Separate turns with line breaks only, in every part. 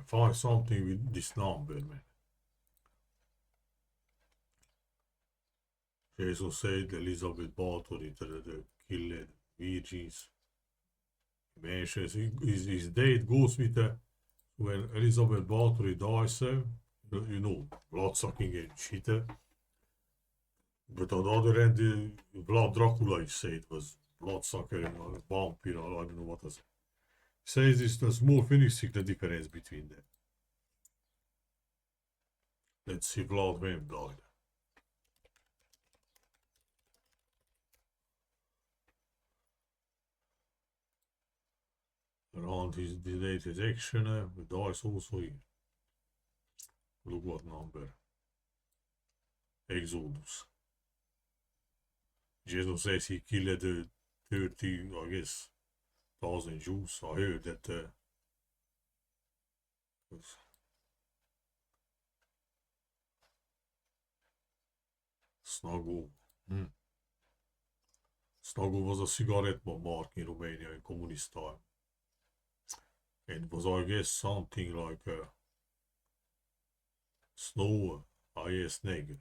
find something with this number, man. Jesus said Elizabeth Bathory, the killed virgins. Mentions his date goes with when Elizabeth Bathory dies, you know, blood sucking and shit. But on the other hand, Vlad Dracula, he said, was bloodsucker and a vampire, I don't know what else. He says it's the small finishing the difference between them. Let's see Vlad when died. Around his delayed action, the dice also here. Look what number. Exodus. Jesus says he killed 30, I guess, 1,000 Jews. I heard that. Snuggle. Snuggle was a cigarette mark in Romania in communist time. And it was, I guess, something like snow, snake.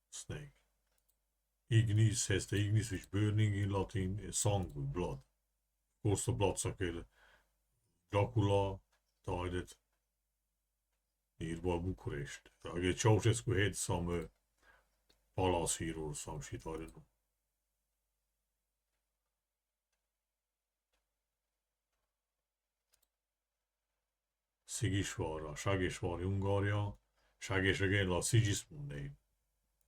Snake. Ignis has the ignis which burning in Latin, song with blood. Of course, the bloodsucker Dracula died nearby Bucharest. I guess Ceausescu had some palace here or some shit, I don't know. Sigisvara, Sagesvari, Hungaria. Sages again, like Sigismund name.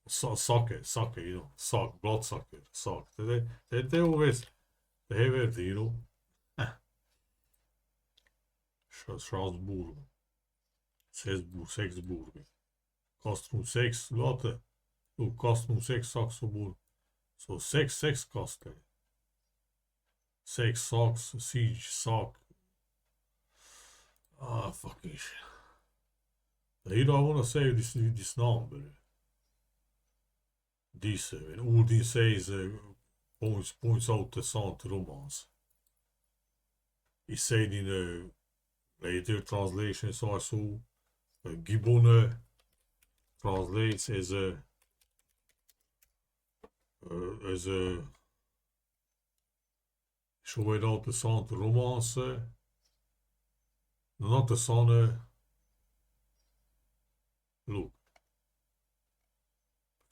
Sucker, you know, suck, bloodsucker, suck. They always, they have everything, you know. Strasbourg, Sexburg, Castrum Sex, Lotte, look, Castrum Sex, Saxoburg. So sex, Castle. Sex, Sax, Siege, Sack. Ah, fucking shit. Here I wanna save this number. This, when Uldin says, points out the someth romance. He said in a later translation, so I saw Gibbon translates as a showed out the someth romance. Not the son, look.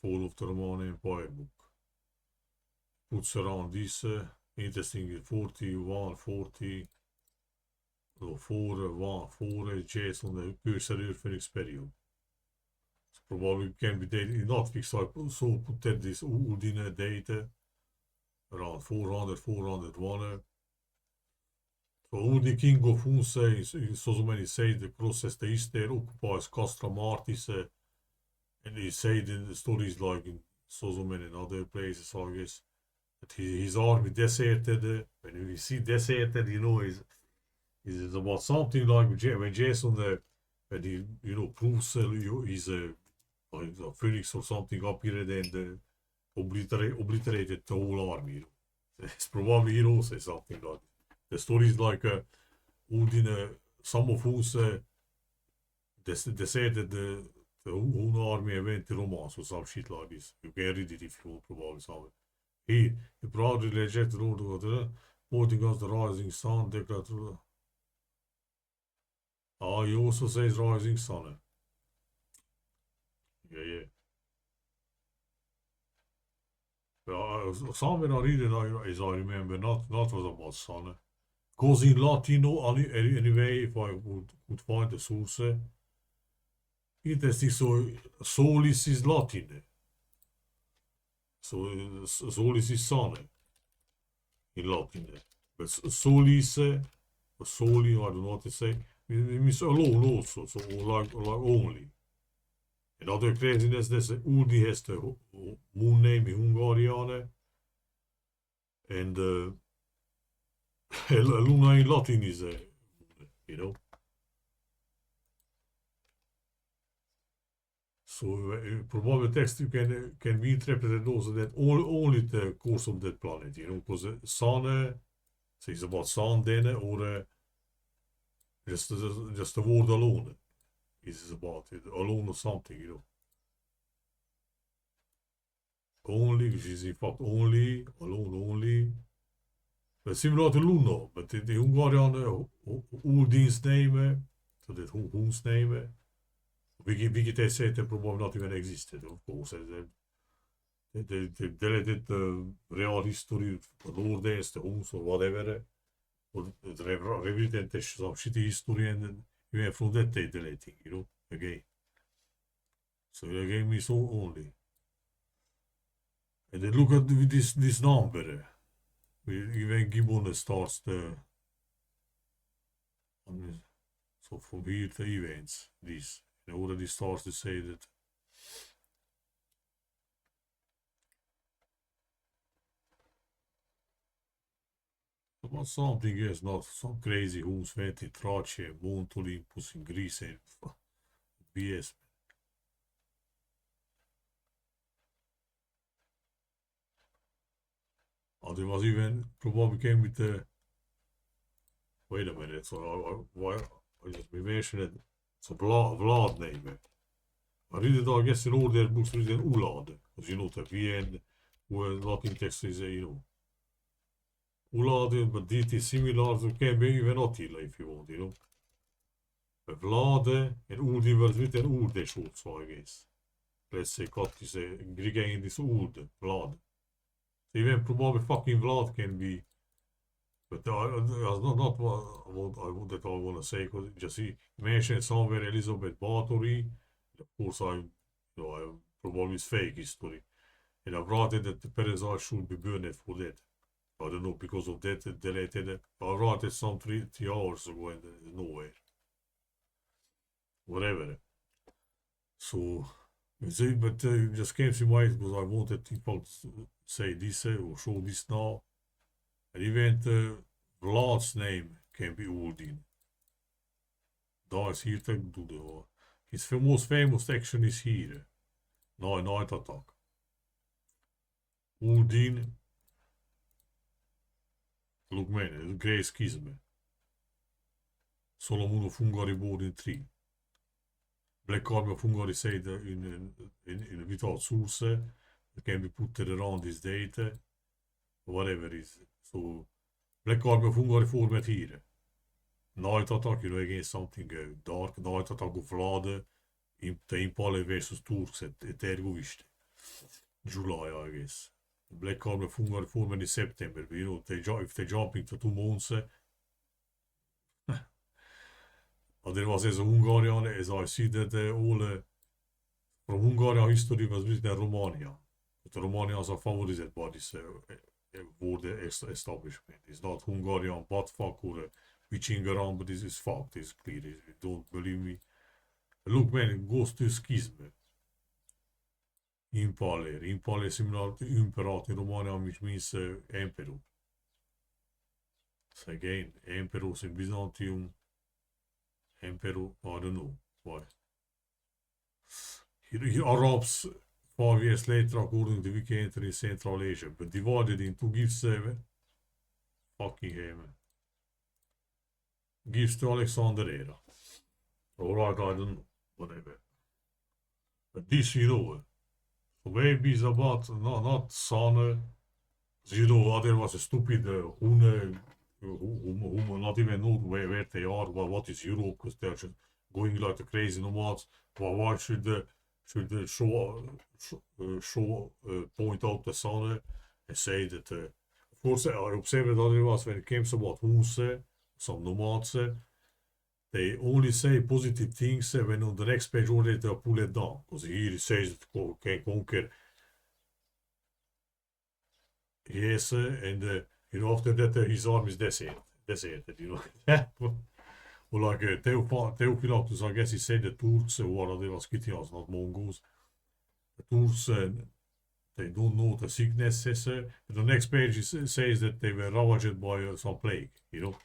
Fall of the Roman Empire book. Puts around this, interesting 41, 40, 4, 1, 4, chase on the cursor Phoenix period. So probably can be dated, not fixed, so put that this Uldin data around 400, 401. So Uldin king of Hunse, so many say the process the Easter occupies Castra Martis, and he said in the stories like in so many other places, I guess, that his army deserted. When we see deserted, you know, is about something like when Jason, when he, you know, proves he's like a phoenix or something appeared and obliterated the whole army. You know. It's probably he also something like that. The stories like Uldin, some of whose deserted the whole army went to Romance or some shit like this. You can read it if you want, probably somewhere. He proudly rejected order, pointing against the rising sun, declared. He also says rising sun. Yeah. But somewhere I read it, as I remember, not was about sun. Because in Latino, anyway, if I could find the source, interesting, so solis is Latin. So solis is sun in Latin. But solis, soli, I don't know what to say, it means alone also, so like only. Another craziness, there's Uldin has the moon name in Hungarian, and Luna in Latin is, you know. So probably text you can be interpreted also that only the course of that planet, you know, because sun says about sun then, or Just the word alone is about it. Alone or something, you know. Only, which is in fact only, alone only. But similar to Luno, but the Hungarian Uldin's name, so that whose name, vilket they said probably not even existed, of course. They deleted the real history, the Lourdes, the Huns, or whatever. Or the rewritten some shitty history, and even from that they deleting, you know, again. So the game is all only. And then look at this number. Even Gibbon starts the. So from here to events, this. It already starts to say that. But something else, not some crazy who's 20 Trace, Mount Olympus in Greece and BS. Oh, there was even probably came with the. Wait a minute, so I just mentioned it. It's a Vlad name. I read it, I guess, in all their books written Ulad. Because you know, the Vienna, where Latin text is, you know. Ulad, but it is similar to can be even Attila if you want, you know. But Vlad and Uldin was written Urdesh also, I guess. Let's say, cut is a Greek in this Uld, Vlad. So even probably fucking Vlad can be. But that's not what that I want to say, because just he mentioned somewhere Elizabeth Bathory. Of course, I probably it's fake history. And I brought it that the Perezar should be burned for that. I don't know, because of that, deleted it. I wrote it some 3 hours ago and nowhere. Whatever. So, but it just came to mind because I wanted to say this or show this now. And even Vlad's name can be Uldin. Daar is hier te doen. His most famous action is here. Night attack. Uldin. Look man, Grey Schism. Solomon of Hungary born in 3. Black Army of Hungary said in without source. It can be put around this date. Whatever it is. So Black Army of Hungary format here. Night attack, you know, against something dark. Night attack of Vlad. The Impale versus Turks at Ergoviste. July, I guess. Black Army of Hungary format in September. But, you know, if they jump into 2 months. There was as a Hungarian, as I see that all from Hungarian history was written in Romania. But the Romanians are favored by this word establishment. It's not Hungarian butt fuck or bitching around, but this is fact. It's clear. Don't believe me. Look, man, it goes to schism. Impaler. Impaler similar to Imperat in Romania, which means emperor. So again, emperors in Byzantium. Emperor, I don't know why. Here Arabs 5 years later, according to Wiki, entered in Central Asia, but divided into gifts. Fucking hell, gifts to Alexander era. Alright, I don't know, whatever. But this, you know, so maybe it's about not Sun. You know, there was a stupid Hun. Who not even know where they are, what is Europe, because they're just going like the crazy nomads. Why should they point out the sun and say that, of course, I observed that it was when it comes about Huns, some nomads, they only say positive things when on the next page already they pull it down, because here it says that can conquer. Yes, and you know, after that, his army is deserted, you know. Well, like Theophilus, I guess he said the Turks, or they were Scythians, not Mongols. The Turks, they don't know the sicknesses. The next page says that they were ravaged by some plague, you know.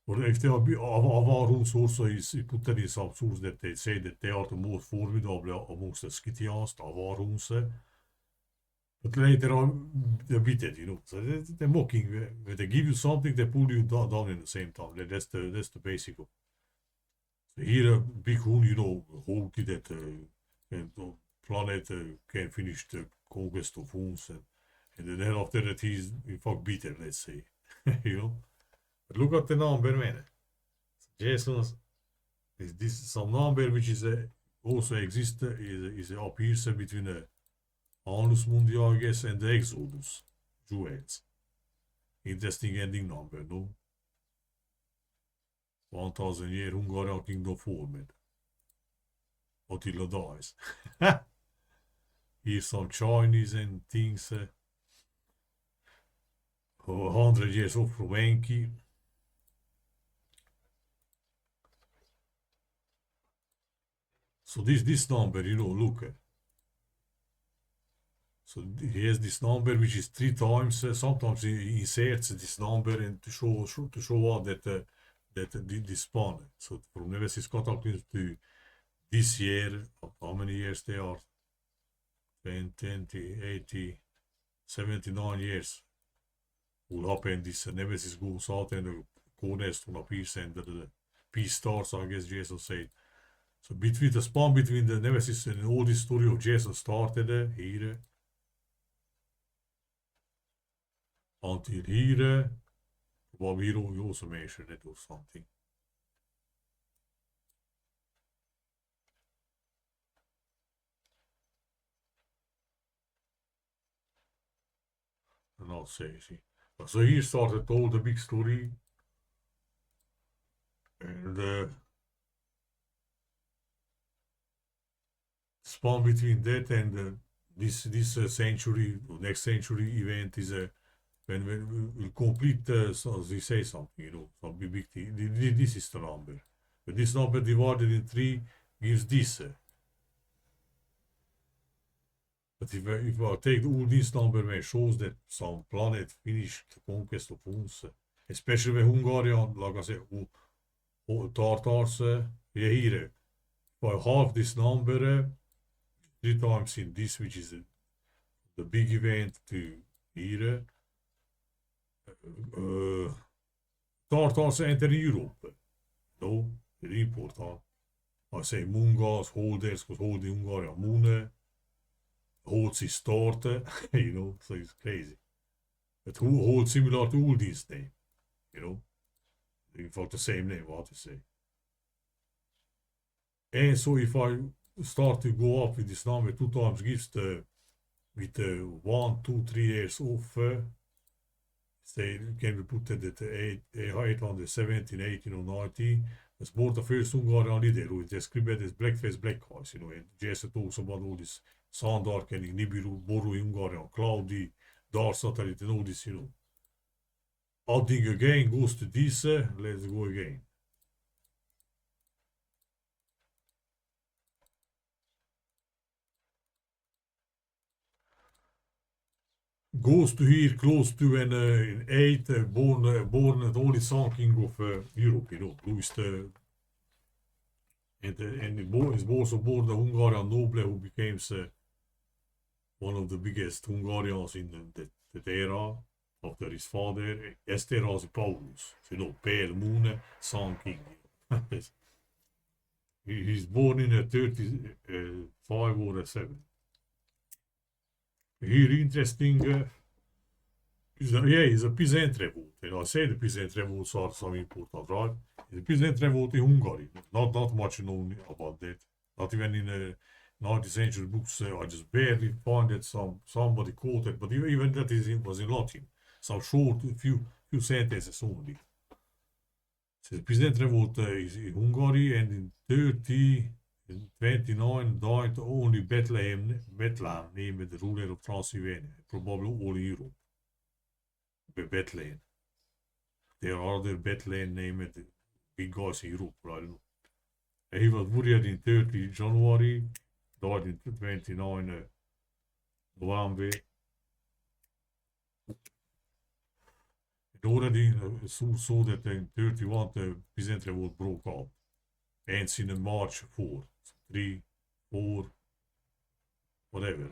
Or if they are Avar source, he put that in some source that they say that they are the most formidable amongst the Scythians, the Avar But later on, they beat it, So they're mocking. When they give you something, they pull you down in the same time. That's the basic of. So here, a big hoon, Hulk that and the planet can finish the conquest of hoons, and then after that he fuck beater, let's say, But look at the number, man. Jason's is this some number which is also exists is up here between the Annus Mundi, I guess, and the Exodus jewels. Interesting ending number, no? 1000 year Hungarian kingdom formed. Attila dies. Here's some Chinese and things. 100 years off from Enki. So this number, look. So he has this number which is 3 times. Sometimes he inserts this number and to show out that this span. So from Nemesis Cataclysm to this year, how many years they are? 20, 80, 79 years. Will happen this Nemesis goes out and the CornerStone appears and the peace starts, I guess Jason said. So between the span between the Nemesis and all this story of Jason started here until here. Well, we also mentioned it or something. And I'll say, see. So here started all the big story. And span between that and this century, next century event is when we'll complete, so they say something, some big thing. This is the number. But this number divided in 3 gives this. But if I take the Uldin number, it shows that some planet finished the conquest of Huns, especially when Hungarian, like I said, Tartars, here. If I half this number, 3 times in this, which is the big event to here, Tartars enter Europe. No, very important. I say Moongals, holders, because holding Hungarian Moone, holds his starter, so it's crazy. But who holds similar to Uldin's name, In fact, the same name, what to say. And so if I start to go up with this number 2 times gives with 1, 2, 3 years off, say, can we put that at 817, 18 or 19, as both the first Hungarian leader who is described as blackface, black eyes, and Jessy talks about all this sun darkening, Nibiru, Boru, Hungarian, cloudy, dark satellite, and all this, Adding again goes to this, let's go again. Goes to here close to an 8 born the only Sun King of Europe, who is the and is also born the Hungarian noble who became one of the biggest Hungarians in that era after his father, Esterhazy Paulus, pale moon, Sun King. He's born in a 35 or a 7. Here interesting is a peasant revolt. And I say the peasant revolts are some important, right? The peasant revolt in Hungary. Not much known about that. Not even in the 19th century books. I just barely find that somebody quoted, but even that was in Latin. Some short, few sentences only. So the peasant revolt is in Hungary, and in 29 died only Bethlehem named the ruler of Transylvania, probably all Europe. Bethlehem. There are other Bethlehem named big guys in Europe, I don't know. And he was buried in 30 January, died in 29 November. It already saw that in 31 the peasant revolt broke out. Ends in March 4, 3, 4, whatever.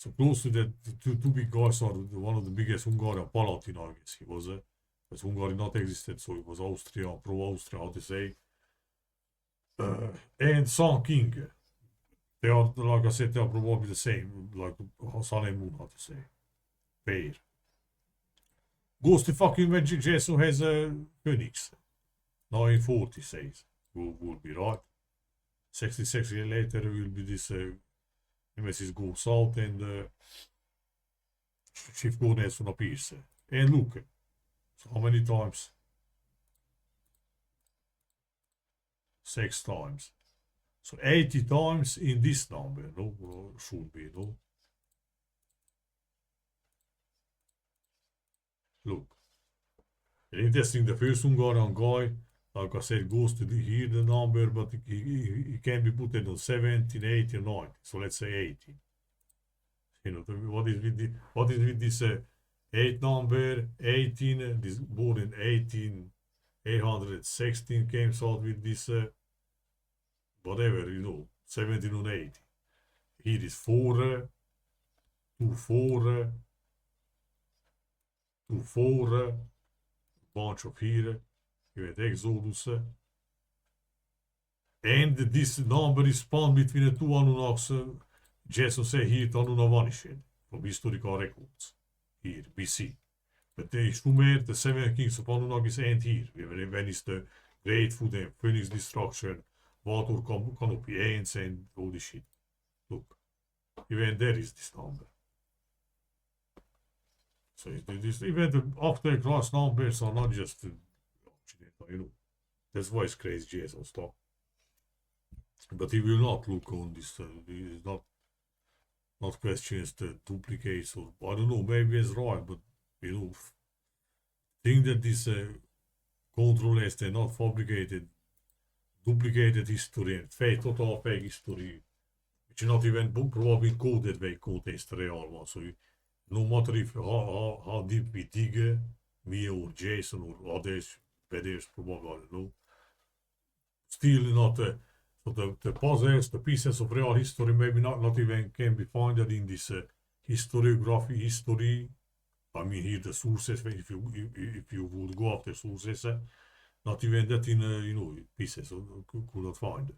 So close to that, the two big guys are one of the biggest Hungarian Palatin, I guess he was. Because Hungary not existed, so it was Austria, pro-Austria, how to say. And Sun King. They are, like I said, they are probably the same, like Sun and Moon, how to say. Pair. Goes to fucking when Jessy has a Phoenix. 940 says. Would be right. 66 years later will be this Nemesis go south and shift coordinates from a piece. And look, so how many times? 6 times. So 80 times in this number, no? Or should be, no? Look. Interesting, the first Hungarian guy, like I said, goes to here the number, but he can be put on 17, 18, 19. So let's say 18. You know, what is with this 8 number, 18, this born in 1816 came out with this, whatever, you know, 17 and 18. Here is 4, 2, 4, 2, 4, bunch of here, you had Exodus, and this number is spawned between the two Anunnaks, Jessy say here to Anunnaki vanished from historical records, here, BC. But the Sumer, the 7 kings of Anunnakis ain't here, when is the Great Food and Phoenix Destruction, Water Canopy Ants and all this shit. Look, even there is this number. So even the after class numbers are not just you know. That's why it's crazy Jessy stuff. But he will not look on this. He is not questions the duplicates or I don't know. Maybe it's right, but you know, think that this controllers they're not fabricated, duplicated history and fake total fake history, which is not even probably coded way contains the real one. So no matter if how deep we dig, me or Jason or others, better probably I don't know. Still not. So the puzzles, the pieces of real history, maybe not even can be found in this historiography history. I mean, here the sources. If you would go after sources, not even that in you know pieces could not find,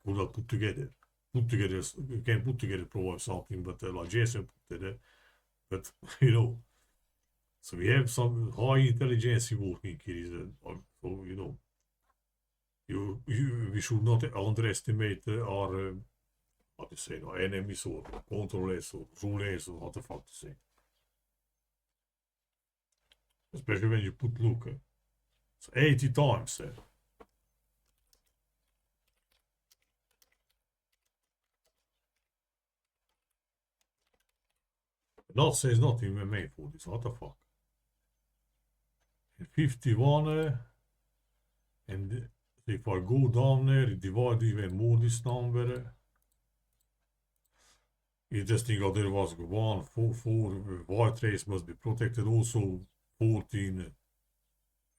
could not put together. You can put together probably something, but like Jason put together. But you know, so we have some high intelligence working here. So you know. We should not underestimate our how to say enemies or controllers or rulers or what the fuck to say. Especially when you put look. It's 80 times. That says nothing when made for this. What the fuck? And 51 and if I go down there, it divides even more this number. Interesting how there was 1, 4, 4, white race must be protected also, 14,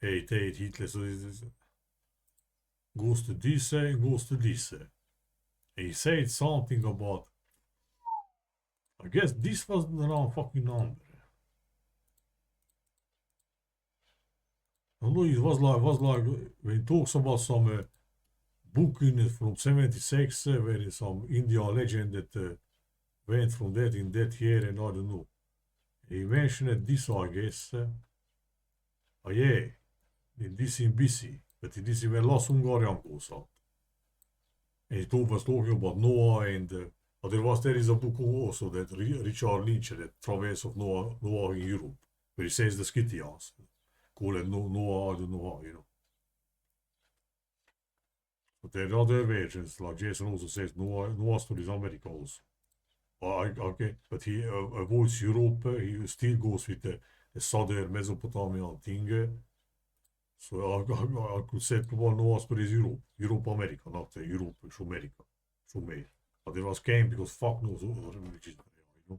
8, 8, Hitler, so this goes to this and goes to this. He said something about, I guess this was the wrong fucking number. Although it was like when he talks about some book from 76 where is some Indian legend that went from that in that year and I don't know. He mentioned this I guess. Oh yeah, this in BC, but this is when last Hungarian goes out. And he was talking about Noah and there is a book also that Richard Lynch, that Traverse of Noah in Europe, where he says the Scythians. Call it Noah, I don't know how, you know. But there are other versions, like Jason also says, Noah stories America also. Okay, but he avoids Europe, he still goes with the southern Mesopotamian thing. So I could say probably Noah stories Europe, America, not Europe, America, Sumer. But there was came because fuck knows which is, you know.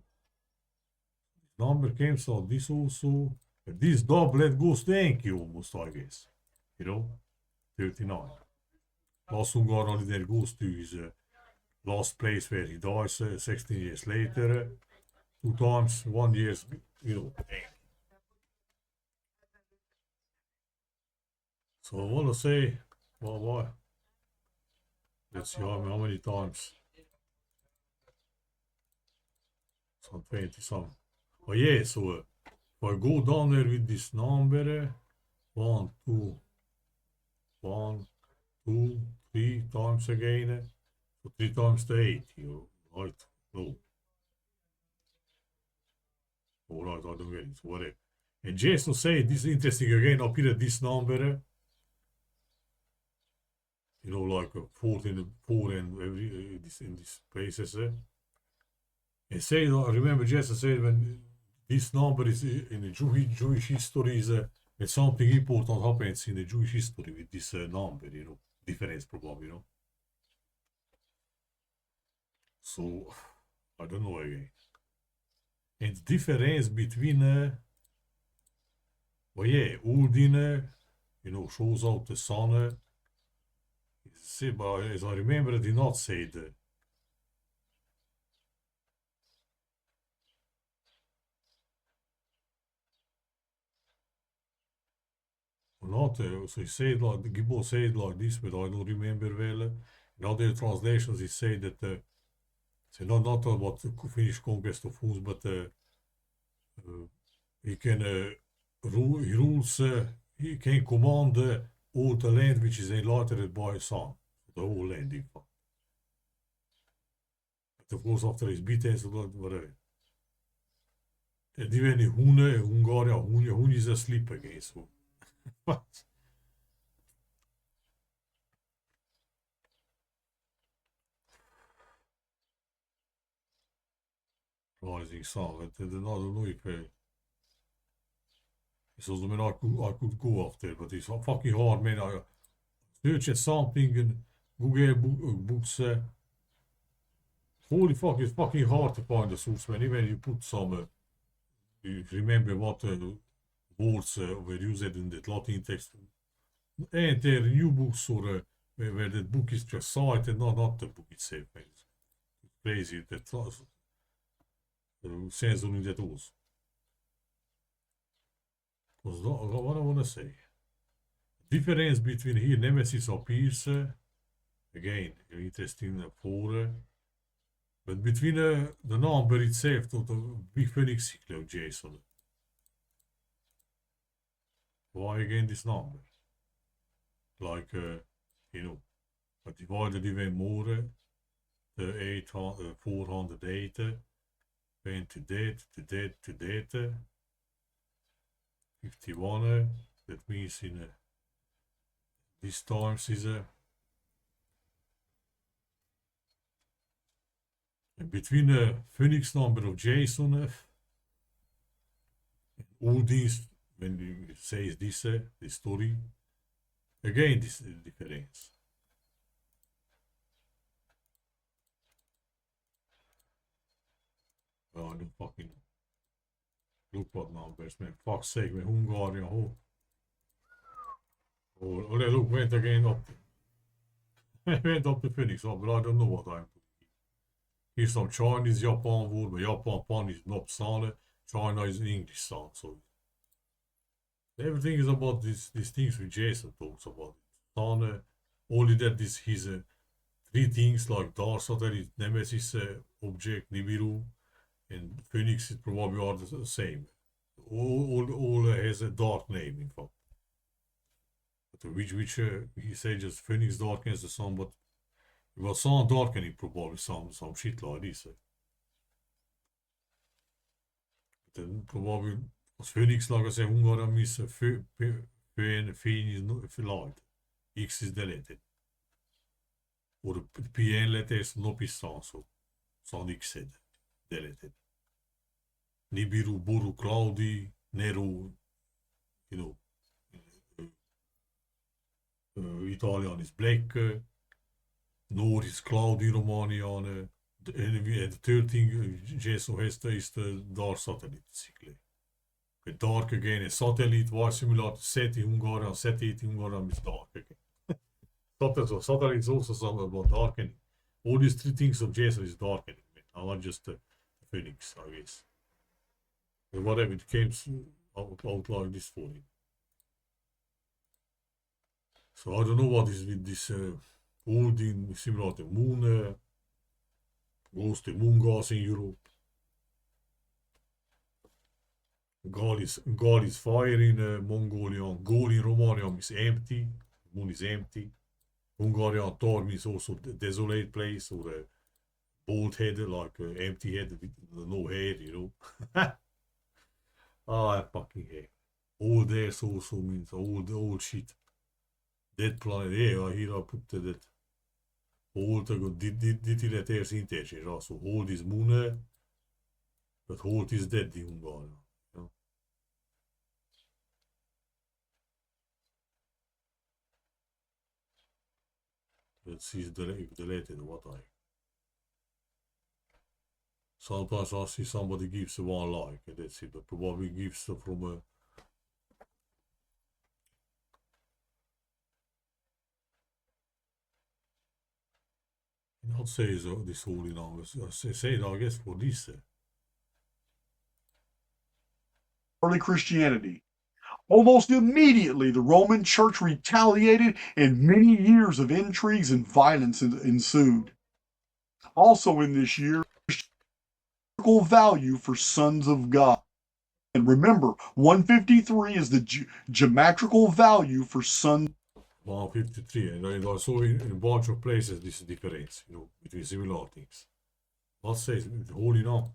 Number came, so this also. This doublet goes to Enki almost, I guess. You know? 39. Last Hungarian leader goes to his last place where he dies 16 years later. 2 times, 1 year, you know. So I want to say, well, why? Let's see how many times. Some 20 some. Oh yeah, so if I go down there with this number, 1, 2, 1, 2, 3 times again. So 3 times the 8, you right? No. Alright, I don't get it. Whatever. And Jason said this is interesting again up here at this number. You know, like 4 and every in these places. And say, I remember Jason said when this number is in the Jewish history is it's something important happens in the Jewish history with this number, you know, difference probably, you know. So I don't know again. And the difference between, well, yeah, Uldin, you know, shows out the sun. See, but as I remember, I did not say that. Not, so he said like, Gibbo said like this, but I don't remember well. In other translations, he said that, so not about the Finnish conquest of Huns, but he can he rules, he can command all the land which is allotted by his son, the whole land, in fact. But of course, after his beaten, so whatever. And even in Hun is asleep again, so. Rising Sun, but I don't know if it's also, I mean, I could go after, but it's fucking hard, man. I search at something and Google books. Holy fuck, it's fucking hard to find the source, man. Even you put some, you remember what words were used in the Latin text. And there are new books or where the book is just cited, not the book itself. It's crazy that censoring that also. Because what I want to say, difference between here Nemesis appears, again, interesting for, but between the number itself to the big phoenix cycle of Jason. Why again this number? Like, you know, I divided even more, the 800, 408, went to that, 51, that means in these times is between the phoenix number of Jason all these, when you say this story, again this is the difference. Well, I don't fucking look what numbers, man. Fuck's sake, man. Hungarian, oh, look, went again up. Went up to Phoenix, but I don't know what I'm doing. Here's some Chinese Japan word, but Japan is not sound. China is English sound, so everything is about these things which Jason talks about. Sound, only that this his 3 things like Dark Satellite, Nemesis object, Nibiru, and Phoenix is probably are the same. All has a dark name, in fact. But which he said just Phoenix darkens the sun, but it was sun darkening probably some shit like this. But then probably was Phoenix like I say, Hungarian miss Fön is light. X is deleted. Or the PN letters no pissan, so sun X said deleted. Nibiru, Boru, cloudy, Nero, you know, Italian is black, Noor is cloudy, Romanian, and the third thing Jason has is the dark satellite cycle. The dark again, a satellite var similar to SETI Hungarian, SETI Hungarian is dark again. Satellite is also some about darkening. All these 3 things of Jason is darkening, not just the Phoenix, I guess. whatever it came out like this for him. So I don't know what is with this Uldin, similar to Moon, goes to Moongals in Europe. God is fire in Mongolian. Goal in Romanian is empty. Moon is empty. Hungarian Tar means also the desolate place or a bald head, like empty head with no hair, you know. I fucking hate. Old ass also means old shit. Dead planet, yeah, here I put that. Old, dit illet är inte alltså. Old is Moon, but old is dead in Hungarian. Yeah. Let's see if deleted what I. Sometimes I see somebody gives one like, and that's it, but probably gives from a. Not say this holy now, say it, I guess, for this.
Early Christianity. Almost immediately, the Roman Church retaliated, and many years of intrigues and violence ensued. Also in this year, value for sons of God. And remember, 153 is the geometrical value for sons.
153, and I saw in a bunch of places this difference, you know, between similar things. What says holy now?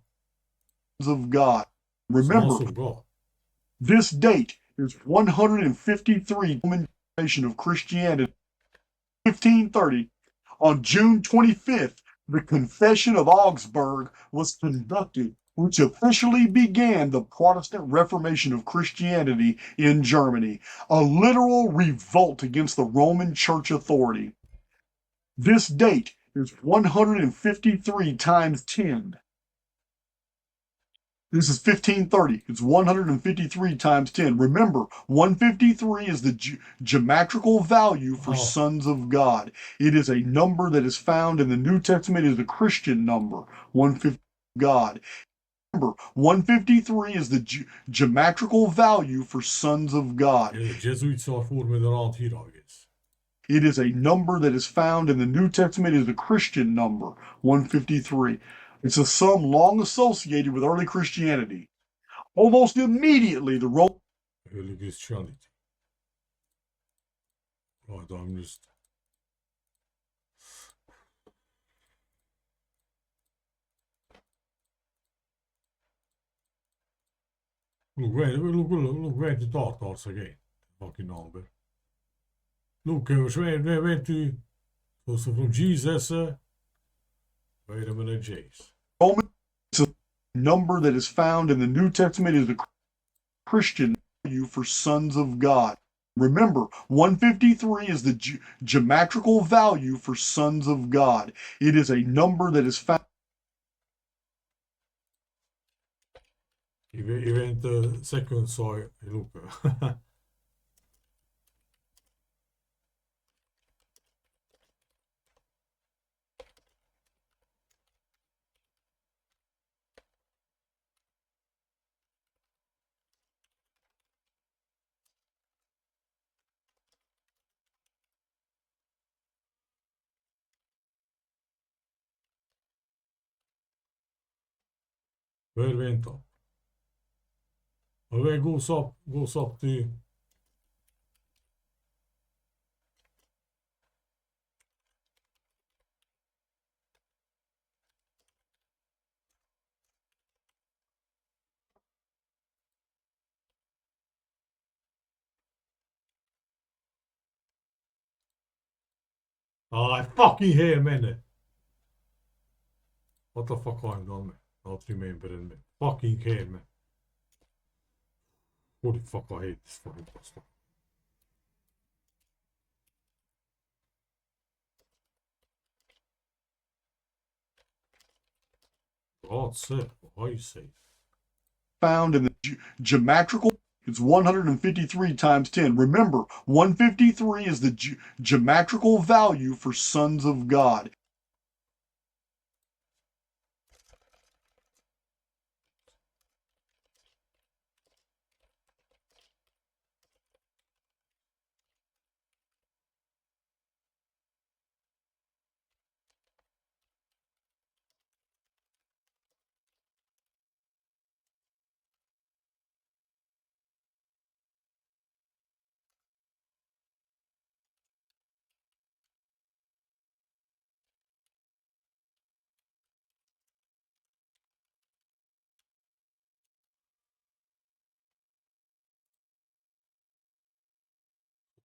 Of God. Remember,
Sons of God.
This date is 153 Roman of Christianity. 1530. On June 25th, the Confession of Augsburg was conducted, which officially began the Protestant Reformation of Christianity in Germany, a literal revolt against the Roman Church authority. This date is 153 times 10. This is 1530. It's 153 times 10. Remember, 153 is the geometrical value for sons of God. It is a number that is found in the New Testament as a Christian number, 150 God. Remember, 153 is the geometrical value for sons of God.
Yeah, the Jesuits are forming around here, I guess.
It is a number that is found in the New Testament as a Christian number, 153. It's a sum long associated with early Christianity. Almost immediately, the Roman
early Christianity. Right, I'm just. Look where the Tartars again. Fucking number. Look, where went to. So from Jesus. Wait a minute, Jace.
Roman is a number that is found in the New Testament as a Christian value for sons of God. Remember, 153 is the geometrical value for sons of God. It is a number that is found.
Event second, so look. Where went up? Where goes up the. I fucking hate man. What the fuck I'm done, man? Not remembering, man. Fucking hate, man. Holy fuck, I hate this fucking stuff. God's sake, why you say?
Found in the geometrical. It's 153 times 10. Remember, 153 is the geometrical value for sons of God.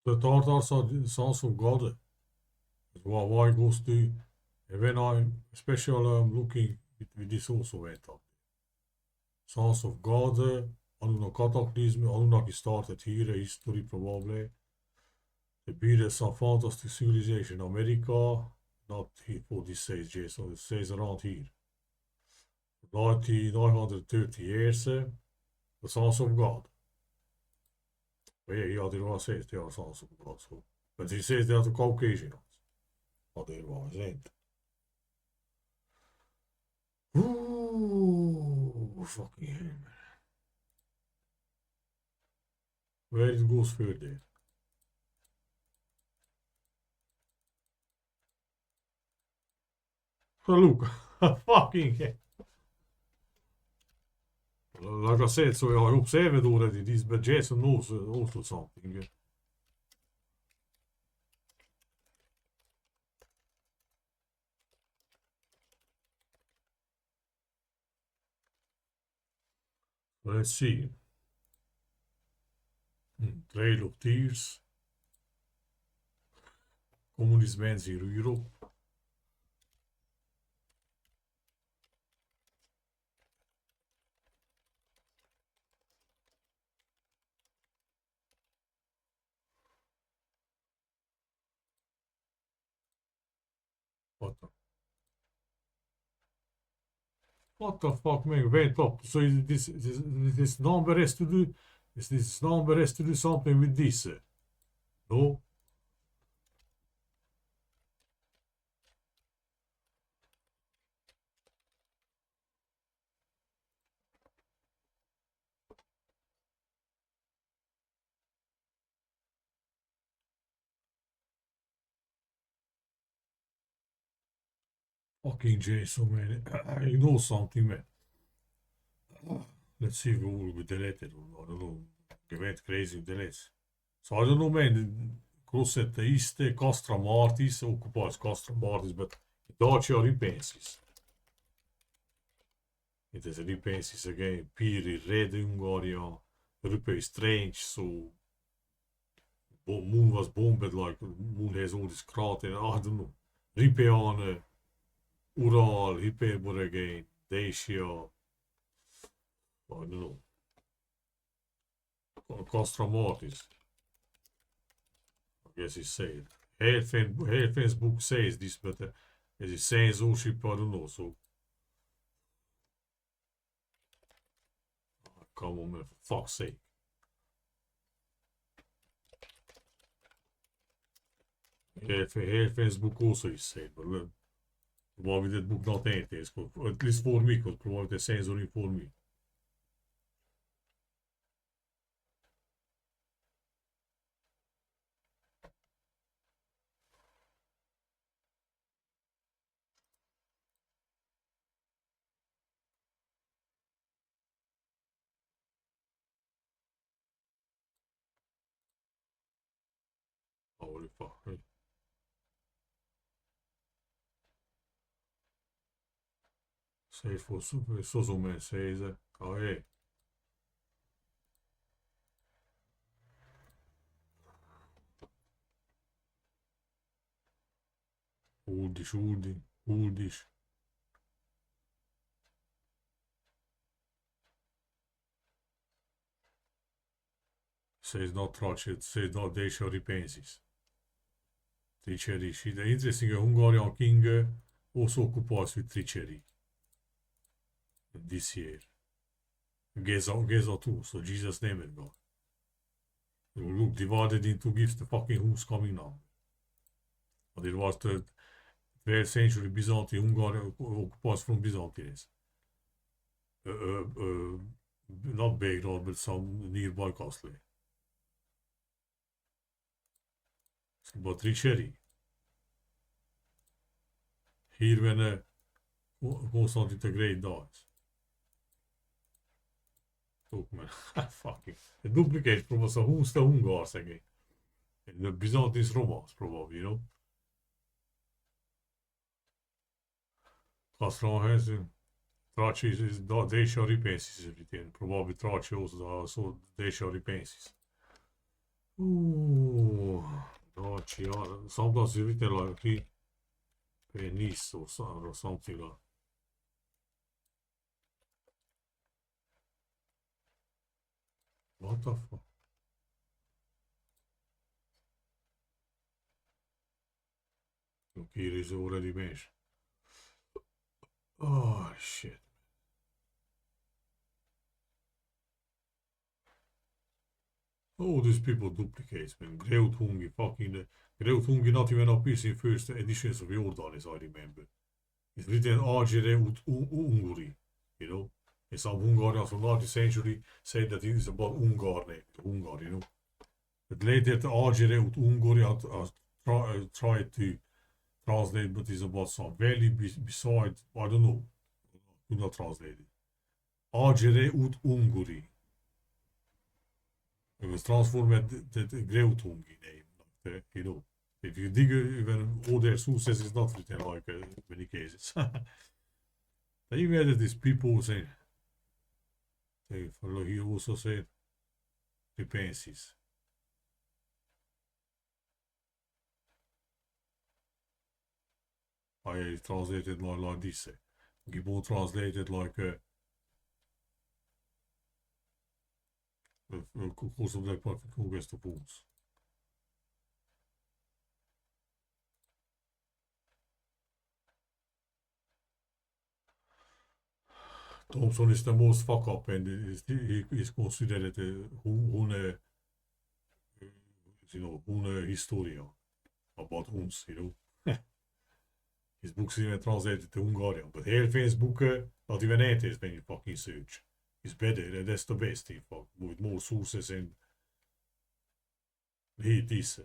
The Tartars are the sons of God. Why goes to, and when I'm especially looking with this also went up. Sons of God, Aluna Cataclysm, Aluna started here, history probably. The period some fantastic civilization, America, not here for this says Jason, it says around here. 930 years, the sons of God. But yeah, otherwise says they are sons of God. So. But he says they are the Caucasians. Otherwise ain't. Ooh, fucking hell, man. Where it goes further. So look, fucking hell. Like I said, so I observed already this, but Jason knows also something. Let's see. Trail of Tears. Communist bands in Europe. What the fuck, man? Wait up. So this number has to do. This number has to do something with this. No? Fucking Jason, man. You know something, man. Let's see if it will be deleted. I don't know. It went crazy with deletes. So I don't know, man. Crosset iste Castra Martis, occupies Castra Martis, but Dacia repensis. It is repensis again. Piri, Red Hungaria, Europe is strange, so Moon was bombed, like Moon has all this crater, I don't know. Ripeane, Ural, Hyperbole again, Dacia, I don't know. Castra Martis. I guess he said. Hellfen's book says this, but as he says all ship, I don't know, so. Come on, man, for fuck's sake. Hellfen's book also is said, but probably that book not anything, at least for me, because probably the censoring for me. Holy fuck. Sei for super, Sozume says, oh hey. Uldish. Says not tracce, says not Dacia repensis. Trichery. The interesting Hungarian king also occupies with treachery this year. Geza too, so Jesus named God. Look, divided into gifts, the fucking who's coming now. But it was the 12th century Byzantine Hungary occupies from Byzantines. Not Baghdad, but some nearby castle. But treachery. Here when Constantine the Great dies. Look, man, fucking. The duplicate from us, who's the Hungars again? And the Byzantine Romans, probably, you know? Castron has Traci is Dacia repensis everything. Probably Traci also Dacia repensis. Ooh. no, sometimes it's written like penis or something like. What the fuck? Look, here is already mentioned. Oh shit. Oh, these people duplicates, man. Greuthungi, fucking. Greuthungi not even appears in first editions of Jordan, as I remember. It's written Agere ut Unguri, you know. And some Hungarians from 19th century said that it is about Ungar, you know. But later, the Agere ut Unguri tried to translate, but it's about some valley beside, I don't know. Do not translate it. Agere ut Unguri. It was transformed the Greuthungi name, you know. If you dig even older sources, it's not written like many cases. Then you had these people saying, he also said, repenses. I translated like this. Gibbo translated like course of the conquest of fools. Thompson is the most fuck up, and he is considered one historian about Huns, you know. His books even translated to Hungarian, but here finns boeken not even is when you fucking search. It's better, that's the best in fact, with more sources and hit this.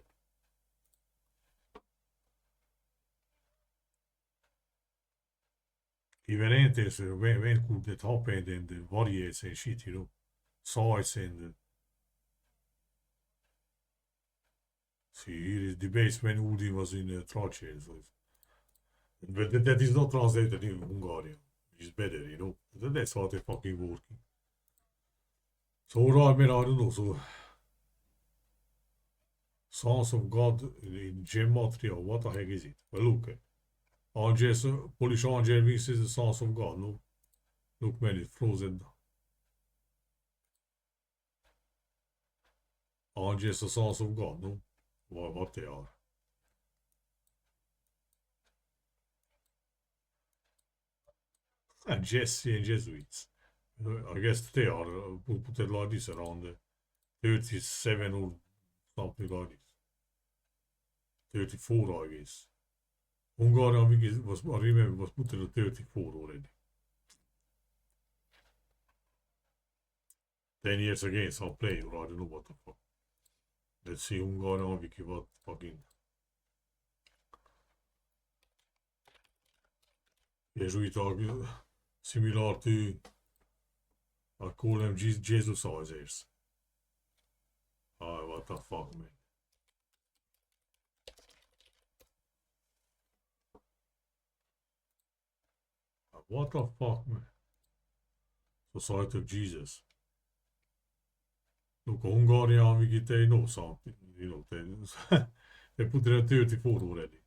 Even is when could that happen and the variates and shit, you know, size and see here is debates when Uldin was in Tartars. But that is not translated in Hungarian. It's better, you know. That's how they're fucking working. So right, man, I don't know. So Sons of God in gematria, what the heck is it? Well, look, angels, Polish angel means is the Sons of God, no? Look, man, it's frozen. Angels are Sons of God, no? What they are. And Jessy and Jesuits. I guess they are, put it like this, around 37 or something like this. 34, I guess. Hungarian I remember, was put at 34 already. 10 years again, some play, or I don't know what the fuck. Let's see Hungarian wiki, what fucking. Jesuit are similar to, I call them Jesusizers. Oh, what the fuck, man. What the fuck, man? Society of Jesus. Look, Hungarian wiki, they know something, you know, they put it at 34 already.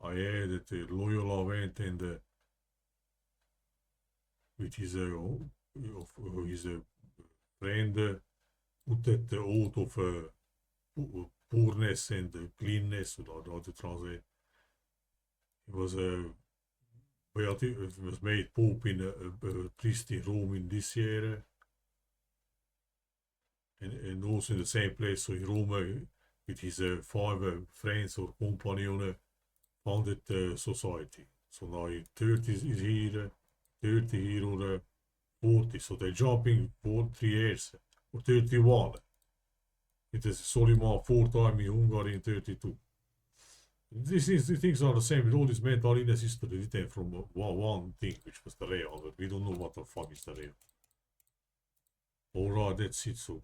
I added the Loyola went in the, which is his friend, put at the oath of poorness and cleanness, or how to translate. It was was made Pope in a priest in Rome in this year, and also in the same place. So in Rome, with his 5 friends or companions, founded the society. So now 30 is here, 30 here, or 40. So they're jumping for 3 years, or 31. It is Soliman 4 times in Hungary in 32. These things are the same with all this mental illness history written from one thing, which was the real, but we don't know what the fuck is the real. Alright, that's it. So